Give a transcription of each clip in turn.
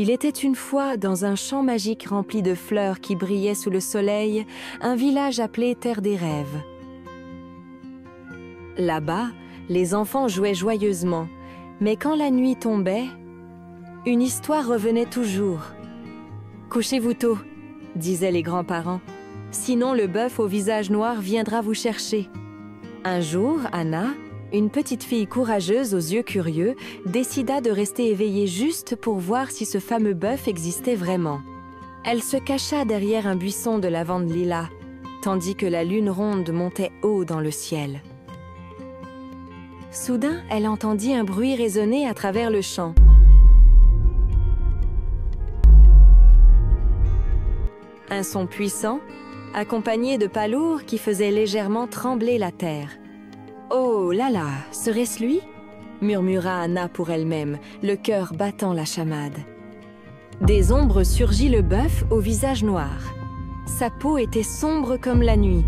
Il était une fois, dans un champ magique rempli de fleurs qui brillaient sous le soleil, un village appelé Terre des Rêves. Là-bas, les enfants jouaient joyeusement, mais quand la nuit tombait, une histoire revenait toujours. « Couchez-vous tôt », disaient les grands-parents, « sinon le bœuf au visage noir viendra vous chercher. » Un jour, Anna, une petite fille courageuse aux yeux curieux, décida de rester éveillée juste pour voir si ce fameux bœuf existait vraiment. Elle se cacha derrière un buisson de lavande lilas, tandis que la lune ronde montait haut dans le ciel. Soudain, elle entendit un bruit résonner à travers le champ. Un son puissant, accompagné de pas lourds qui faisaient légèrement trembler la terre. « Oh là là, serait-ce lui ?» murmura Anna pour elle-même, le cœur battant la chamade. Des ombres surgit le bœuf au visage noir. Sa peau était sombre comme la nuit,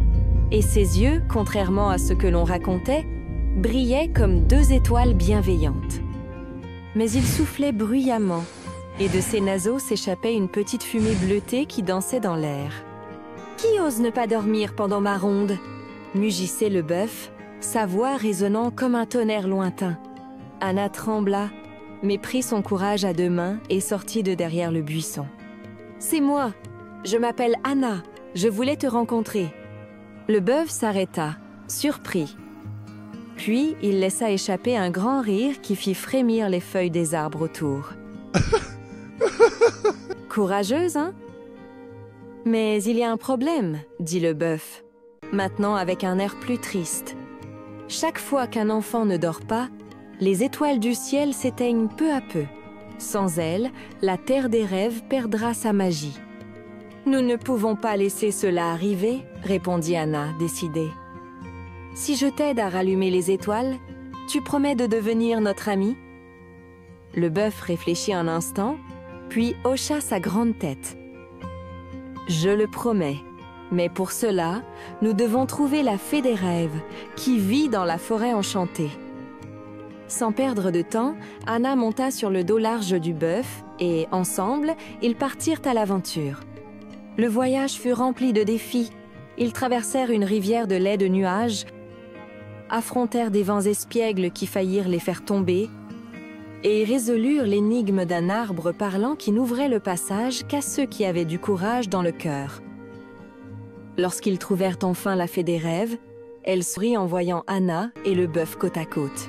et ses yeux, contrairement à ce que l'on racontait, brillaient comme deux étoiles bienveillantes. Mais il soufflait bruyamment, et de ses naseaux s'échappait une petite fumée bleutée qui dansait dans l'air. « Qui ose ne pas dormir pendant ma ronde ?» mugissait le bœuf, sa voix résonnant comme un tonnerre lointain. Anna trembla, mais prit son courage à deux mains et sortit de derrière le buisson. « C'est moi, je m'appelle Anna, je voulais te rencontrer. » Le bœuf s'arrêta, surpris. Puis il laissa échapper un grand rire qui fit frémir les feuilles des arbres autour. « Courageuse, hein ? Mais il y a un problème, dit le bœuf, maintenant avec un air plus triste. Chaque fois qu'un enfant ne dort pas, les étoiles du ciel s'éteignent peu à peu. Sans elles, la terre des rêves perdra sa magie. « Nous ne pouvons pas laisser cela arriver, » répondit Anna, décidée. « Si je t'aide à rallumer les étoiles, tu promets de devenir notre ami ?» Le bœuf réfléchit un instant, puis hocha sa grande tête. « Je le promets. Mais pour cela, nous devons trouver la fée des rêves, qui vit dans la forêt enchantée. » Sans perdre de temps, Anna monta sur le dos large du bœuf et, ensemble, ils partirent à l'aventure. Le voyage fut rempli de défis. Ils traversèrent une rivière de lait de nuages, affrontèrent des vents espiègles qui faillirent les faire tomber, et résolurent l'énigme d'un arbre parlant qui n'ouvrait le passage qu'à ceux qui avaient du courage dans le cœur. Lorsqu'ils trouvèrent enfin la fée des rêves, elle sourit en voyant Anna et le bœuf côte à côte.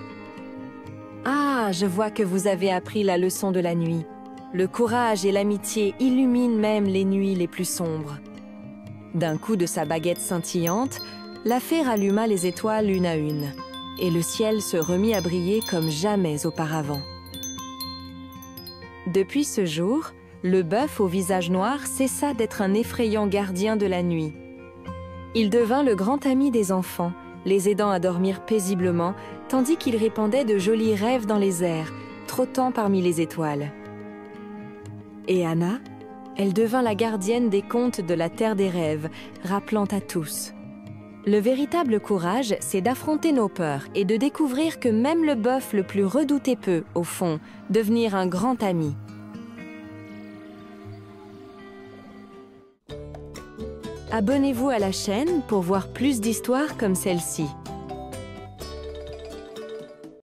« Ah, je vois que vous avez appris la leçon de la nuit. Le courage et l'amitié illuminent même les nuits les plus sombres. » D'un coup de sa baguette scintillante, la fée ralluma les étoiles une à une, et le ciel se remit à briller comme jamais auparavant. Depuis ce jour, le bœuf au visage noir cessa d'être un effrayant gardien de la nuit. Il devint le grand ami des enfants, les aidant à dormir paisiblement, tandis qu'il répandait de jolis rêves dans les airs, trottant parmi les étoiles. Et Anna, elle devint la gardienne des contes de la Terre des Rêves, rappelant à tous. Le véritable courage, c'est d'affronter nos peurs et de découvrir que même le bœuf le plus redouté peut, au fond, devenir un grand ami. Abonnez-vous à la chaîne pour voir plus d'histoires comme celle-ci.